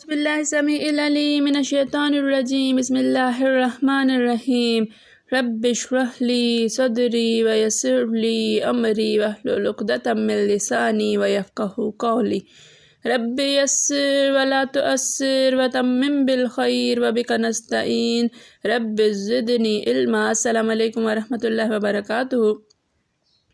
بسم اللہ السمیع العلیم من الشیطان الرجیم بسم اللہ الرحمن الرحیم رب اشرح لی صدری ویسر لی امری واحلل عقدۃ من لسانی ویفقہوا قولی رب یسر ولا تؤثر وتمم بالخیر وبک نستعین رب زدنی علما۔ السلام علیکم ورحمۃ اللہ وبرکاتہ۔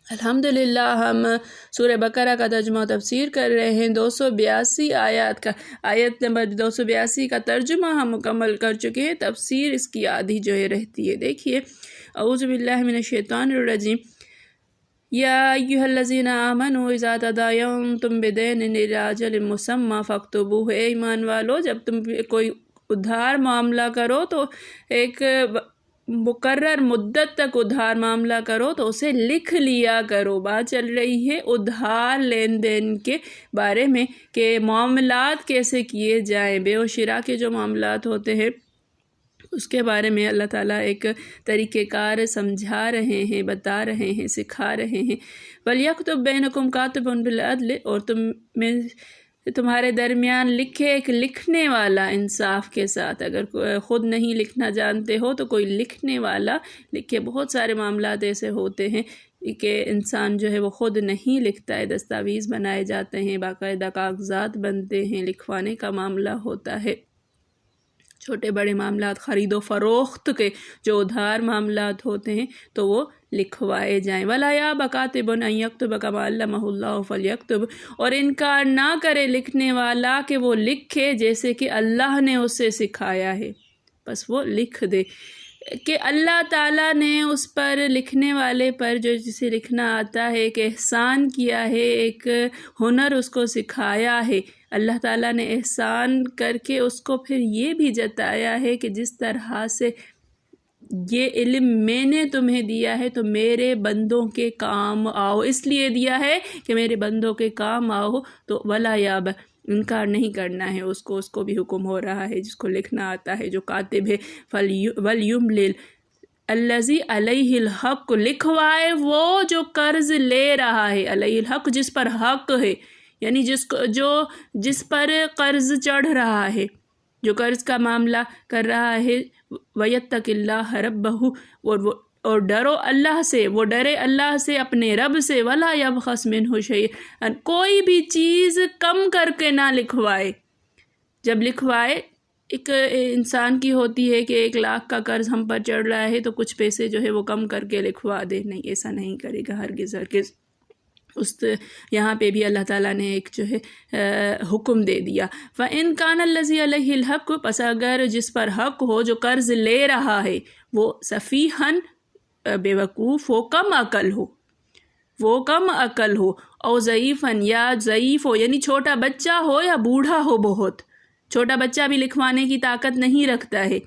الحمدللہ ہم سورہ بقرہ کا ترجمہ و تفسیر کر رہے ہیں۔ 282 آیات کا آیت نمبر 282 کا ترجمہ ہم مکمل کر چکے ہیں، تفسیر اس کی آدھی جو ہے رہتی ہے۔ دیکھیے، اعوذ باللہ من الشیطان الرجیم، یا ایھا الذین آمنوا اذا تداینتم بدین الی اجل مسمی فاکتبوہ۔ اے ایمان والو، جب تم کوئی ادھار معاملہ کرو تو ایک مقرر مدت تک ادھار معاملہ کرو تو اسے لکھ لیا کرو۔ بات چل رہی ہے ادھار لین دین کے بارے میں کہ معاملات کیسے کیے جائیں، بے و شراء کے جو معاملات ہوتے ہیں اس کے بارے میں اللہ تعالیٰ ایک طریقہ کار سمجھا رہے ہیں، بتا رہے ہیں، سکھا رہے ہیں۔ وَلْيَكْتُبْ بَيْنَكُمْ كَاتِبٌ بِالْعَدْلِ، اور تمہارے درمیان لکھے ایک لکھنے والا انصاف کے ساتھ۔ اگر خود نہیں لکھنا جانتے ہو تو کوئی لکھنے والا لکھے۔ بہت سارے معاملات ایسے ہوتے ہیں کہ انسان جو ہے وہ خود نہیں لکھتا ہے، دستاویز بنائے جاتے ہیں، باقاعدہ کاغذات بنتے ہیں، لکھوانے کا معاملہ ہوتا ہے۔ چھوٹے بڑے معاملات، خرید و فروخت کے جو ادھار معاملات ہوتے ہیں تو وہ لکھوائے جائیں۔ وَلَا يَأْبَ كَاتِبٌ أَن يَكْتُبَ كَمَا عَلَّمَهُ اللَّهُ فَلْيَكْتُبْ، اور انکار نہ کرے لکھنے والا کہ وہ لکھے جیسے کہ اللہ نے اسے سکھایا ہے، بس وہ لکھ دے۔ کہ اللہ تعالیٰ نے اس پر، لکھنے والے پر، جو جسے لکھنا آتا ہے، ایک احسان کیا ہے، ایک ہنر اس کو سکھایا ہے۔ اللہ تعالیٰ نے احسان کر کے اس کو پھر یہ بھی جتایا ہے کہ جس طرح سے یہ علم میں نے تمہیں دیا ہے تو میرے بندوں کے کام آؤ، اس لیے دیا ہے کہ میرے بندوں کے کام آؤ۔ تو ولا یاب، انکار نہیں کرنا ہے اس کو بھی حکم ہو رہا ہے جس کو لکھنا آتا ہے، جو کاتب ہے۔ ولیملل الذی علیہ الحق، لکھوائے وہ جو قرض لے رہا ہے، علیہ الحق جس پر حق ہے، یعنی جس پر قرض چڑھ رہا ہے، جو قرض کا معاملہ کر رہا ہے۔ وَيَتَّقِ اللَّهَ رَبَّهُ، اور ڈرو اللہ سے، وہ ڈرے اللہ سے، اپنے رب سے۔ وَلَا يَبْخَسْ مِنْهُ شَيْئًا، کوئی بھی چیز کم کر کے نہ لکھوائے۔ جب لکھوائے، ایک انسان کی ہوتی ہے کہ 1 لاکھ کا قرض ہم پر چڑھ رہا ہے تو کچھ پیسے جو ہے وہ کم کر کے لکھوا دے، نہیں، ایسا نہیں کرے گا ہرگز ہرگز۔ یہاں پہ بھی اللہ تعالیٰ نے ایک جو ہے حکم دے دیا۔ فَإِنْ كَانَ الَّذِي عَلَيْهِ الْحَقُّ، پس اگر جس پر حق ہو، جو قرض لے رہا ہے، وہ سفیہاً، بے وقوف ہو، کم عقل ہو، او ضعیفاً، یا ضعیف ہو، یعنی چھوٹا بچہ ہو یا بوڑھا ہو، بہت چھوٹا بچہ بھی لکھوانے کی طاقت نہیں رکھتا ہے،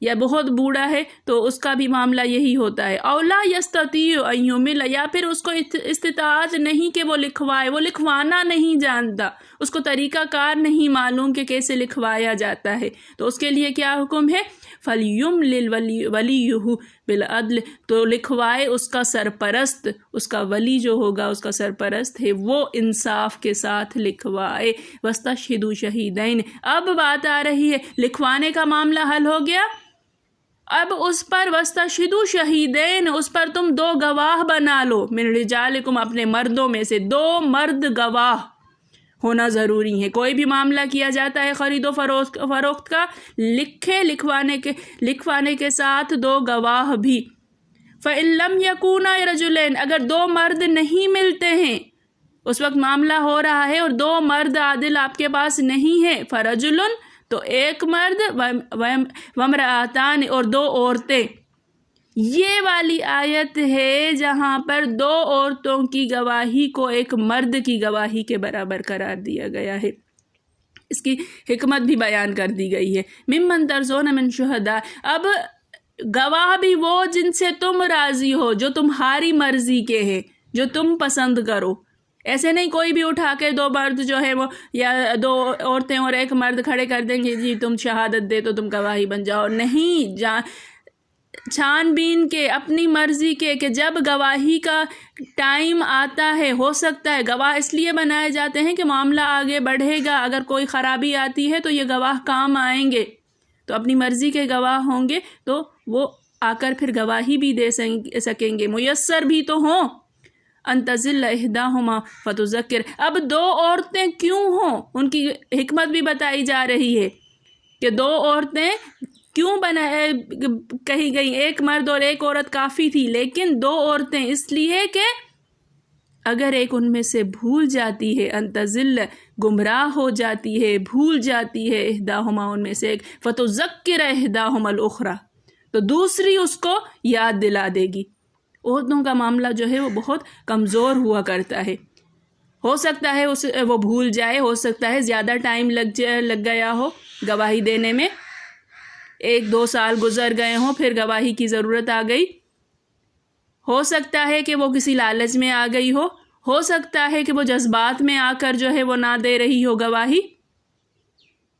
یا بہت بوڑھا ہے تو اس کا بھی معاملہ یہی ہوتا ہے۔ او لا یستطیع ان یمل، یا پھر اس کو استطاعت نہیں کہ وہ لکھوائے، وہ لکھوانا نہیں جانتا، اس کو طریقہ کار نہیں معلوم کہ کیسے لکھوایا جاتا ہے، تو اس کے لیے کیا حکم ہے؟ فَلْيُمْلِلْ وَلِيُّهُ بِالْعَدْلِ، تو لکھوائے اس کا سرپرست، اس کا ولی جو ہوگا، اس کا سرپرست ہے، وہ انصاف کے ساتھ لکھوائے۔ وَاسْتَشْهِدُوا شَهِیدَینِ، اب بات آ رہی ہے، لکھوانے کا معاملہ حل ہو گیا، اب اس پر وَاسْتَشْهِدُوا شَهِیدَینِ، اس پر تم 2 گواہ بنا لو، مِن رِجَالِکُم، اپنے مردوں میں سے 2 مرد گواہ ہونا ضروری ہے۔ کوئی بھی معاملہ کیا جاتا ہے خرید و فروخت کا، لکھوانے کے ساتھ 2 گواہ بھی۔ فَإِن لَمْ يَكُونَا رَجُلَيْنِ، اگر 2 مرد نہیں ملتے ہیں، اس وقت معاملہ ہو رہا ہے اور 2 مرد عادل آپ کے پاس نہیں ہیں، فَرَجُلٌ، تو 1 مرد، وَامْرَأَتَانِ، اور 2 عورتیں۔ یہ والی آیت ہے جہاں پر 2 عورتوں کی گواہی کو ایک مرد کی گواہی کے برابر قرار دیا گیا ہے۔ اس کی حکمت بھی بیان کر دی گئی ہے۔ ممن ترضون من شہداء، اب گواہ بھی وہ جن سے تم راضی ہو، جو تمہاری مرضی کے ہیں، جو تم پسند کرو۔ ایسے نہیں کوئی بھی اٹھا کے 2 مرد جو ہے وہ، یا 2 عورتیں اور 1 مرد کھڑے کر دیں گے، جی تم شہادت دے تو تم گواہی بن جاؤ، نہیں، چھان بین کے اپنی مرضی کے کہ جب گواہی کا ٹائم آتا ہے، ہو سکتا ہے گواہ اس لیے بنائے جاتے ہیں کہ معاملہ آگے بڑھے گا، اگر کوئی خرابی آتی ہے تو یہ گواہ کام آئیں گے، تو اپنی مرضی کے گواہ ہوں گے تو وہ آ کر پھر گواہی بھی دے سکیں گے، میسر بھی تو ہوں۔ ان تزل احداہما فتذکر، اب دو عورتیں کیوں ہوں، ان کی حکمت بھی بتائی جا رہی ہے کہ دو عورتیں کیوں کہی گئی، ایک مرد اور ایک عورت کافی تھی، لیکن دو عورتیں اس لیے کہ اگر ایک ان میں سے بھول جاتی ہے، انتظل گمراہ ہو جاتی ہے، بھول جاتی ہے، احداہما ان میں سے ایک، فتذکر احداہما الاخری، تو دوسری اس کو یاد دلا دے گی۔ عورتوں کا معاملہ جو ہے وہ بہت کمزور ہوا کرتا ہے، ہو سکتا ہے وہ بھول جائے، ہو سکتا ہے زیادہ ٹائم لگ گیا ہو گواہی دینے میں، 1-2 سال گزر گئے ہوں، پھر گواہی کی ضرورت آ گئی، ہو سکتا ہے کہ وہ کسی لالچ میں آ گئی ہو سکتا ہے کہ وہ جذبات میں آ کر جو ہے وہ نہ دے رہی ہو گواہی،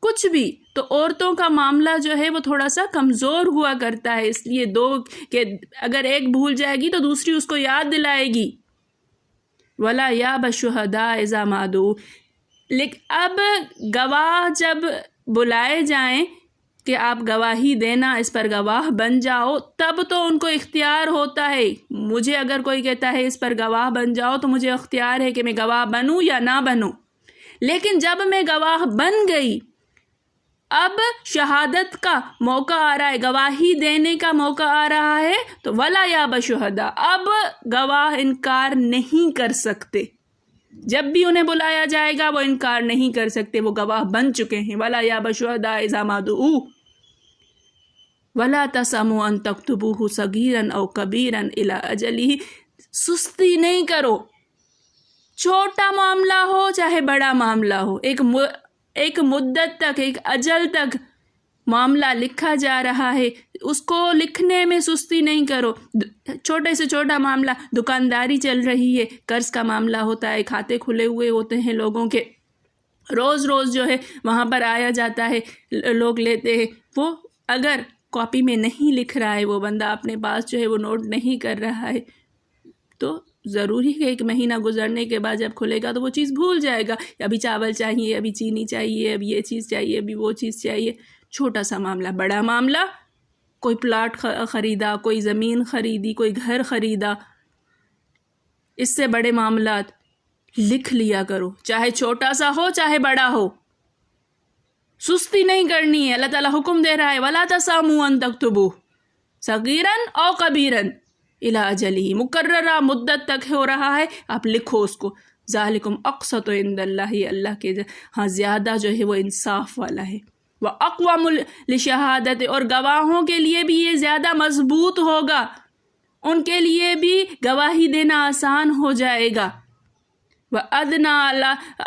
کچھ بھی، تو عورتوں کا معاملہ جو ہے وہ تھوڑا سا کمزور ہوا کرتا ہے، اس لیے دو کہ اگر ایک بھول جائے گی تو دوسری اس کو یاد دلائے گی۔ وَلَا يَأْبَ الشُّهَدَاءُ إِذَا مَا دُعُوا، لیکن اب گواہ جب بلائے جائیں کہ آپ گواہی دینا، اس پر گواہ بن جاؤ، تب تو ان کو اختیار ہوتا ہے، مجھے اگر کوئی کہتا ہے اس پر گواہ بن جاؤ تو مجھے اختیار ہے کہ میں گواہ بنوں یا نہ بنوں، لیکن جب میں گواہ بن گئی، اب شہادت کا موقع آ رہا ہے، گواہی دینے کا موقع آ رہا ہے، تو وَلَا يَأْبَ الشُّهَدَاءُ، اب گواہ انکار نہیں کر سکتے، جب بھی انہیں بلایا جائے گا وہ انکار نہیں کر سکتے، وہ گواہ بن چکے ہیں۔ وَلَا يَأْبَ الشُّهَدَاءُ إِذَا مَا دُعُوا وَلَا تَسْأَمُوا أَن تَكْتُبُوهُ صَغِيرًا أَوْ كَبِيرًا إِلَىٰ أَجَلِهِ، سستی نہیں کرو، چھوٹا معاملہ ہو چاہے بڑا معاملہ ہو، ایک مدت تک، ایک اجل تک معاملہ لکھا جا رہا ہے، اس کو لکھنے میں سستی نہیں کرو، چھوٹے سے چھوٹا معاملہ، دکانداری چل رہی ہے، قرض کا معاملہ ہوتا ہے، کھاتے کھلے ہوئے ہوتے ہیں لوگوں کے، روز روز جو ہے وہاں پر آیا جاتا ہے، لوگ لیتے ہیں، وہ اگر کاپی میں نہیں لکھ رہا ہے، وہ بندہ اپنے پاس جو ہے وہ نوٹ نہیں کر رہا ہے، تو ضروری ہے 1 مہینہ گزرنے کے بعد جب کھلے گا تو وہ چیز بھول جائے گا، ابھی چاول چاہیے، ابھی چینی چاہیے، ابھی یہ چیز چاہیے، ابھی وہ چیز چاہیے، چھوٹا سا معاملہ۔ بڑا معاملہ، کوئی پلاٹ خریدا، کوئی زمین خریدی، کوئی گھر خریدا، اس سے بڑے معاملات لکھ لیا کرو، چاہے چھوٹا سا ہو چاہے بڑا ہو، سستی نہیں کرنی ہے۔ اللہ تعالیٰ حکم دے رہا ہے وَلَا تَسْأَمُوا أَن تَكْتُبُوهُ صَغِيرًا أَوْ كَبِيرًا إِلَىٰ أَجَلِهِ، مقررہ مدت تک ہو رہا ہے، آپ لکھو اس کو۔ ذَلِكُمْ أَقْسَطُ عِندَ اللَّهِ، اللہ کے ہاں زیادہ جو ہے وہ انصاف والا ہے، وَأَقْوَمُ لِشَهَادَتِ، اور گواہوں کے لیے بھی یہ زیادہ مضبوط ہوگا، ان کے لیے بھی گواہی دینا آسان ہو جائے گا۔ وَأَدْنَىٰ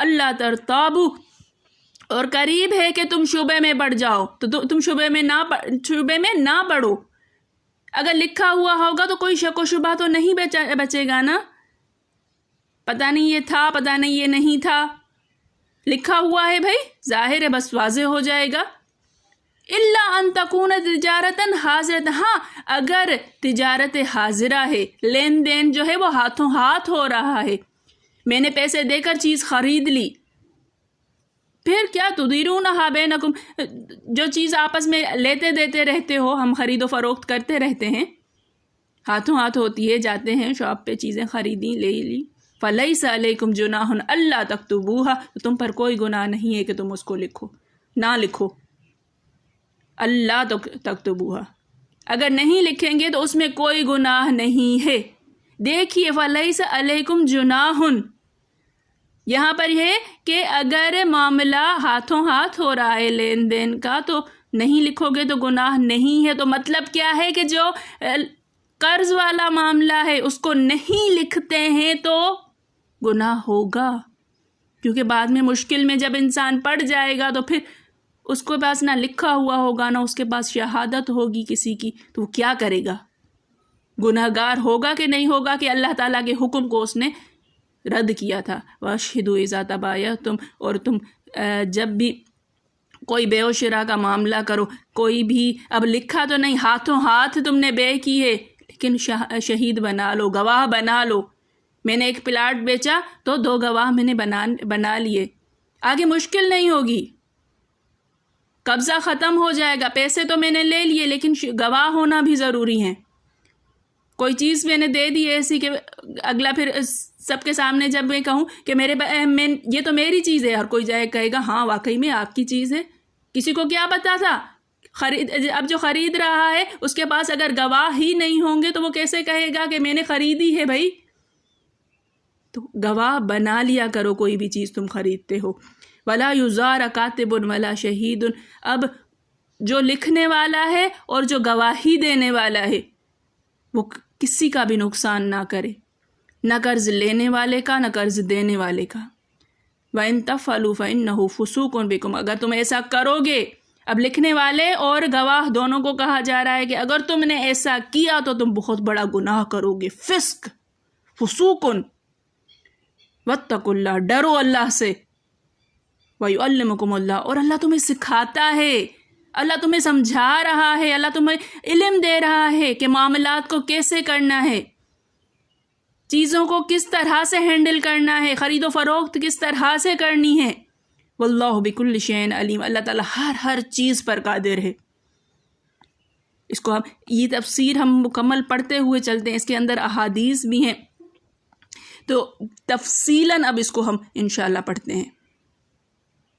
أَلَّا تَرْتَابُوا، اور قریب ہے کہ تم شبے میں پڑ جاؤ، تو تم شبے میں نہ پڑو، اگر لکھا ہوا ہوگا تو کوئی شک و شبہ تو نہیں بچے گا نا، پتہ نہیں یہ تھا، پتہ نہیں یہ نہیں تھا، لکھا ہوا ہے بھائی، ظاہر ہے بس واضح ہو جائے گا۔ إِلَّا أَن تَكُونَ تِجَارَةً حَاضِرَةً، ہاں اگر تجارت حاضرہ ہے، لین دین جو ہے وہ ہاتھوں ہاتھ ہو رہا ہے، میں نے پیسے دے کر چیز خرید لی، پھر کیا تُدِیرُونَهَا بَیْنَکُم، جو چیز آپس میں لیتے دیتے رہتے ہو، ہم خرید و فروخت کرتے رہتے ہیں، ہاتھوں ہاتھ ہوتی ہے، جاتے ہیں شاپ پہ، چیزیں خریدیں، لے لی، فَلَيْسَ عَلَيْكُمْ جُنَاحٌ أَلَّا تَكْتُبُوهَا، تو تم پر کوئی گناہ نہیں ہے کہ تم اس کو لکھو، نہ لکھو، اللہ تَكْتُبُوهَا، اگر نہیں لکھیں گے تو اس میں کوئی گناہ نہیں ہے۔ دیکھیے فَلَيْسَ عَلَيْكُمْ جُنَاحٌ، یہاں پر یہ کہ اگر معاملہ ہاتھوں ہاتھ ہو رہا ہے لین دین کا تو نہیں لکھو گے تو گناہ نہیں ہے، تو مطلب کیا ہے کہ جو قرض والا معاملہ ہے اس کو نہیں لکھتے ہیں تو گناہ ہوگا، کیونکہ بعد میں مشکل میں جب انسان پڑ جائے گا تو پھر اس کے پاس نہ لکھا ہوا ہوگا، نہ اس کے پاس شہادت ہوگی کسی کی، تو وہ کیا کرے گا؟ گناہ گار ہوگا کہ نہیں ہوگا کہ اللہ تعالیٰ کے حکم کو اس نے رد کیا تھا۔ وَأَشْهِدُوا إِذَا تَبَايَعْتُمْ، اور تم جب بھی کوئی بے و شرا کا معاملہ کرو، کوئی بھی اب لکھا تو نہیں، ہاتھوں ہاتھ تم نے بے کی ہے، لیکن شہید بنا لو، گواہ بنا لو۔ میں نے ایک پلاٹ بیچا تو 2 گواہ میں نے بنا لیے، آگے مشکل نہیں ہوگی، قبضہ ختم ہو جائے گا، پیسے تو میں نے لے لیے لیکن گواہ ہونا بھی ضروری ہے۔ کوئی چیز میں نے دے دی ایسی کہ اگلا پھر سب کے سامنے جب میں کہوں کہ یہ تو میری چیز ہے، اور کوئی جائے کہے گا ہاں واقعی میں آپ کی چیز ہے، کسی کو کیا پتا تھا؟ اب جو خرید رہا ہے اس کے پاس اگر گواہ ہی نہیں ہوں گے تو وہ کیسے کہے گا کہ میں نے خریدی ہے بھائی؟ تو گواہ بنا لیا کرو کوئی بھی چیز تم خریدتے ہو۔ ولا یزار کاتب ولا شہید، اب جو لکھنے والا ہے اور جو گواہی دینے والا ہے وہ کسی کا بھی نقصان نہ کرے، نہ قرض لینے والے کا نہ قرض دینے والے کا۔ وَإِن تَفْعَلُوا فَإِنَّهُ فُسُوقٌ بِكُمْ، اگر تم ایسا کرو گے، اب لکھنے والے اور گواہ دونوں کو کہا جا رہا ہے کہ اگر تم نے ایسا کیا تو تم بہت بڑا گناہ کرو گے، فسق، فسوقٌ، واتقوا اللہ، ڈرو اللہ سے، وَيُعَلِّمُكُمُ اللَّهُ، اور اللہ تمہیں سکھاتا ہے، اللہ تمہیں سمجھا رہا ہے، اللہ تمہیں علم دے رہا ہے کہ معاملات کو کیسے کرنا ہے، چیزوں کو کس طرح سے ہینڈل کرنا ہے، خرید و فروخت کس طرح سے کرنی ہے۔ واللہ بکل شیء علیم، اللہ تعالیٰ ہر چیز پر قادر ہے۔ اس کو یہ تفسیر ہم مکمل پڑھتے ہوئے چلتے ہیں، اس کے اندر احادیث بھی ہیں، تو تفصیلاً اب اس کو ہم انشاءاللہ پڑھتے ہیں۔